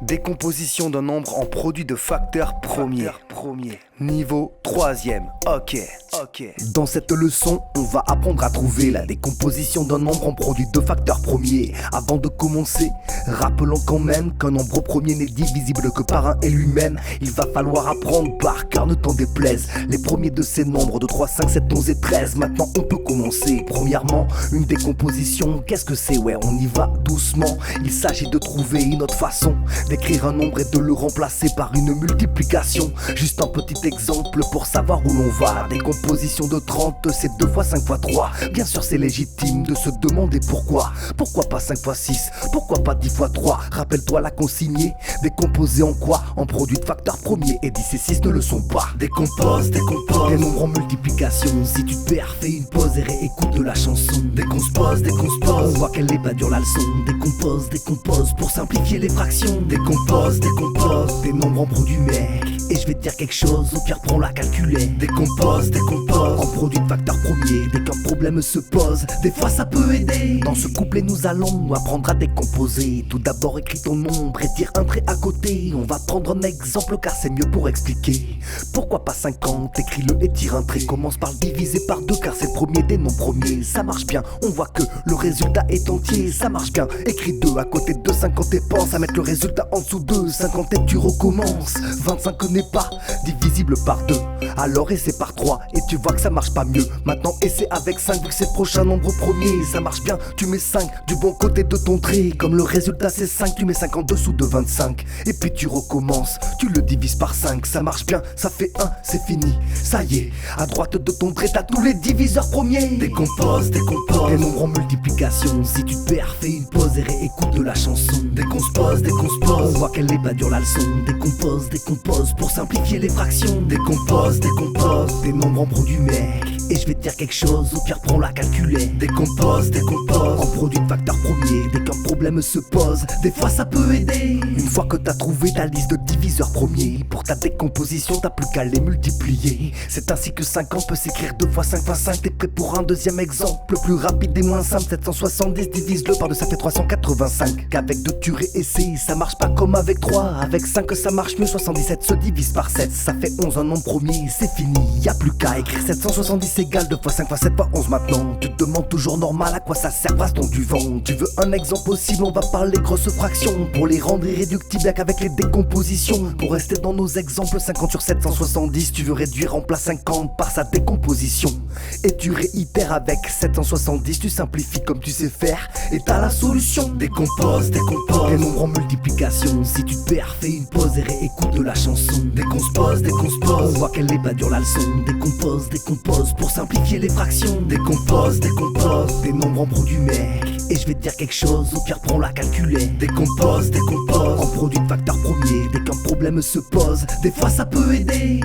Décomposition d'un nombre en produit de facteurs premiers. Niveau 3e. Ok. Dans cette leçon, on va apprendre à trouver la décomposition d'un nombre en produit de facteurs premiers. Avant de commencer, rappelons quand même qu'un nombre premier n'est divisible que par un et lui-même. Il va falloir apprendre par cœur, ne t'en déplaise, les premiers de ces nombres de 3, 5, 7, 11 et 13. Maintenant on peut commencer. Premièrement, une décomposition, qu'est-ce que c'est? Ouais, on y va doucement. Il s'agit de trouver une autre façon d'écrire un nombre et de le remplacer par une multiplication. Juste un petit exemple pour savoir où l'on va. Décomposition de 30, c'est 2 fois 5 fois 3. Bien sûr c'est légitime de se demander pourquoi. Pourquoi pas 5 fois 6? Pourquoi pas 10 fois 3? Rappelle-toi la consignée. Décomposer en quoi? En produit de facteurs premiers. Et 10 et 6 ne le sont pas. Décompose des nombres en multiplication. Si tu te perds, fais une pause et réécoute la chanson. Décompose, on voit qu'elle n'est pas dure la leçon. Décompose pour simplifier les fractions. Décompose des nombres en produit mec. Et je vais te dire quelque chose, au pire prends la calculette. Décompose en produit de facteurs premiers. Dès qu'un problème se pose, des fois ça peut aider. Dans ce couplet nous allons apprendre à décomposer. Tout d'abord écris ton nombre et tire un trait à côté. On va prendre un exemple car c'est mieux pour expliquer. Pourquoi pas 50? Écris-le et tire un trait. Commence par le diviser par 2 car c'est le premier des nombres premiers. Ça marche bien, on voit que le résultat est entier. Ça marche bien, écris 2 à côté de 50 et pense à mettre le résultat en dessous de 50 et tu recommences. 25 n'est pas divisible par 2, alors essaie par 3 et tu vois que ça marche pas mieux. Maintenant essaie avec 5 vu que c'est le prochain nombre premier. Ça marche bien, tu mets 5 du bon côté de ton trait. Comme le résultat c'est 5, tu mets 5 en dessous de 25. Et puis tu recommences, tu le divises par 5. Ça marche bien, ça fait 1, c'est fini. Ça y est, à droite de ton trait t'as tous les diviseurs premiers. Décompose des nombres en multiplication. Si tu te perds, fais une pause et réécoute la chanson. Décompose, on voit qu'elle n'est pas dure la leçon. Décompose pour simplifier les fractions. Décompose des nombres en produit mec. Et je vais te dire quelque chose, au pire prends la calculette. Décompose en produit de facteurs premiers. Dès qu'un problème se pose, des fois ça peut aider. Une fois que t'as trouvé ta liste de diviseurs premiers, pour ta décomposition t'as plus qu'à les multiplier. C'est ainsi que 50 peut s'écrire 2 fois 5 fois 5. T'es prêt pour un deuxième exemple plus rapide et moins simple? 770 divise-le par 2, ça fait 385. Qu'avec 2 tu réessayes, ça marche pas comme avec 3. Avec 5 ça marche mieux, 77 se divise par 7. Ça fait 11, un nombre premier, c'est fini. Y'a plus qu'à écrire 770 égale 2 fois 5 fois 7 fois 11 maintenant. Tu te demandes toujours normal à quoi ça sert, brasse-ton du vent. Tu veux un exemple possible, on va parler grosses fractions. Pour les rendre irréductibles avec les décompositions. Pour rester dans nos exemples, 50 sur 770, tu veux réduire en place 50 par sa décomposition. Et tu réitères avec 770, tu simplifies comme tu sais faire et t'as la solution. Décompose des nombres en multiplication. Si tu te perds, fais une pause et réécoute la chanson. Décompose, on voit qu'elle n'est pas dure la leçon. Décompose pour simplifier les fractions. Décompose des nombres en produit mec. Et je vais te dire quelque chose, au pire prends la calculette. Décompose en produit de facteurs premiers. Dès qu'un problème se pose, des fois ça peut aider.